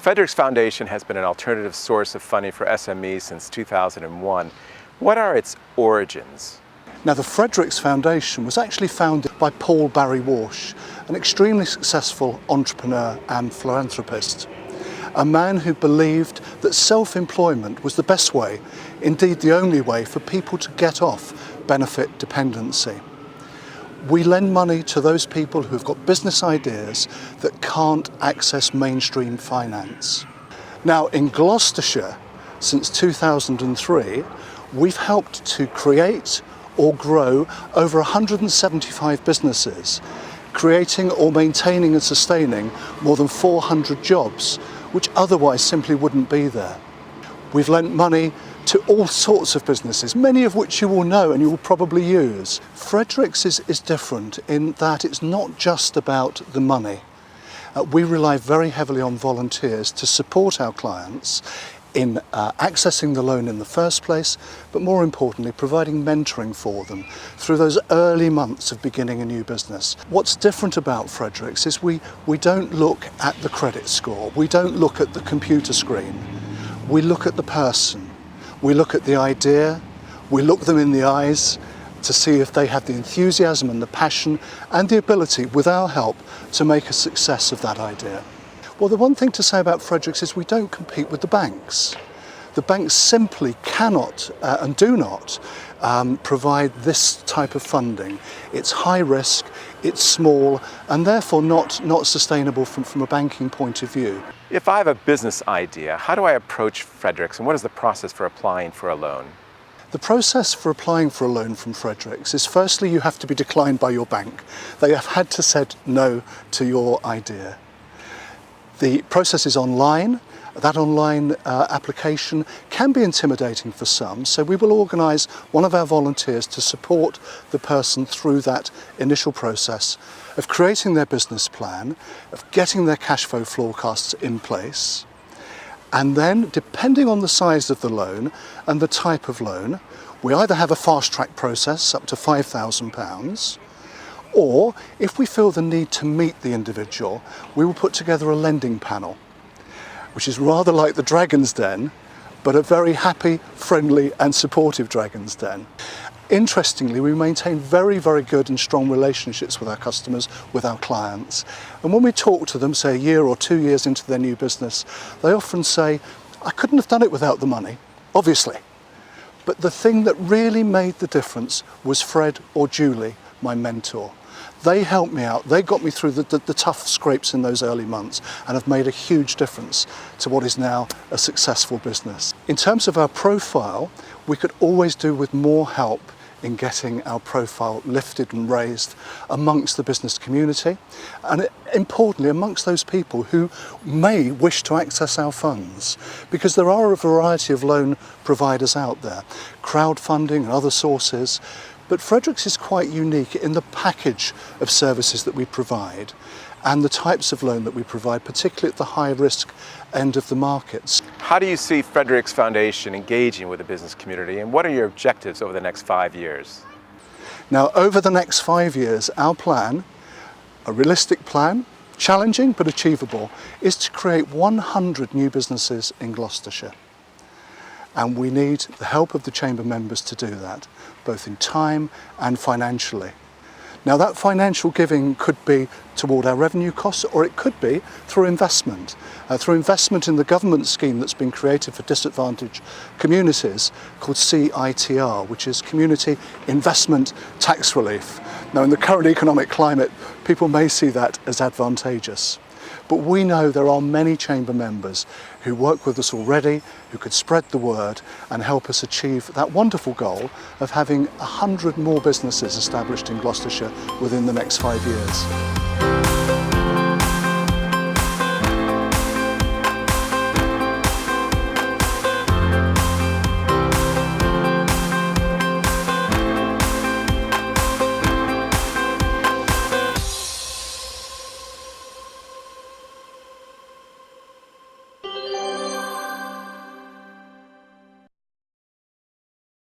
Fredericks Foundation has been an alternative source of funding for SMEs since 2001. What are its origins? Now, the Fredericks Foundation was actually founded by Paul Barry Walsh, an extremely successful entrepreneur and philanthropist. A man who believed that self-employment was the best way, indeed the only way, for people to get off benefit dependency. We lend money to those people who've got business ideas that can't access mainstream finance. Now, in Gloucestershire, since 2003, we've helped to create or grow over 175 businesses, creating or maintaining and sustaining more than 400 jobs, which otherwise simply wouldn't be there. We've lent money to all sorts of businesses, many of which you will know and you will probably use. Fredericks is different in that it's not just about the money. We rely very heavily on volunteers to support our clients in accessing the loan in the first place, but more importantly, providing mentoring for them through those early months of beginning a new business. What's different about Fredericks is we don't look at the credit score, we don't look at the computer screen, we look at the person, we look at the idea, we look them in the eyes to see if they have the enthusiasm and the passion and the ability, with our help, to make a success of that idea. Well, the one thing to say about Fredericks is we don't compete with the banks. The banks simply cannot and do not provide this type of funding. It's high risk, it's small, and therefore not sustainable from a banking point of view. If I have a business idea, how do I approach Fredericks, and what is the process for applying for a loan? The process for applying for a loan from Fredericks is, firstly, you have to be declined by your bank. They have had to say no to your idea. The process is online. That online application can be intimidating for some, so we will organise one of our volunteers to support the person through that initial process of creating their business plan, of getting their cash flow forecasts in place, and then, depending on the size of the loan and the type of loan, we either have a fast-track process up to £5,000, or if we feel the need to meet the individual, we will put together a lending panel, which is rather like the Dragon's Den, but a very happy, friendly and supportive Dragon's Den. Interestingly, we maintain very, very good and strong relationships with our customers, with our clients. And when we talk to them, say a year or 2 years into their new business, they often say, I couldn't have done it without the money, obviously. But the thing that really made the difference was Fred or Julie, my mentor. They helped me out, they got me through the tough scrapes in those early months and have made a huge difference to what is now a successful business. In terms of our profile, we could always do with more help in getting our profile lifted and raised amongst the business community, and importantly amongst those people who may wish to access our funds, because there are a variety of loan providers out there, crowdfunding and other sources. But Fredericks is quite unique in the package of services that we provide and the types of loan that we provide, particularly at the high risk end of the markets. How do you see Fredericks Foundation engaging with the business community, and what are your objectives over the next 5 years? Now, over the next 5 years, our plan, a realistic plan, challenging but achievable, is to create 100 new businesses in Gloucestershire. And we need the help of the Chamber members to do that, both in time and financially. Now, that financial giving could be toward our revenue costs, or it could be through investment in the government scheme that's been created for disadvantaged communities called CITR, which is Community Investment Tax Relief. Now, in the current economic climate, people may see that as advantageous. But we know there are many Chamber members who work with us already, who could spread the word and help us achieve that wonderful goal of having 100 more businesses established in Gloucestershire within the next 5 years.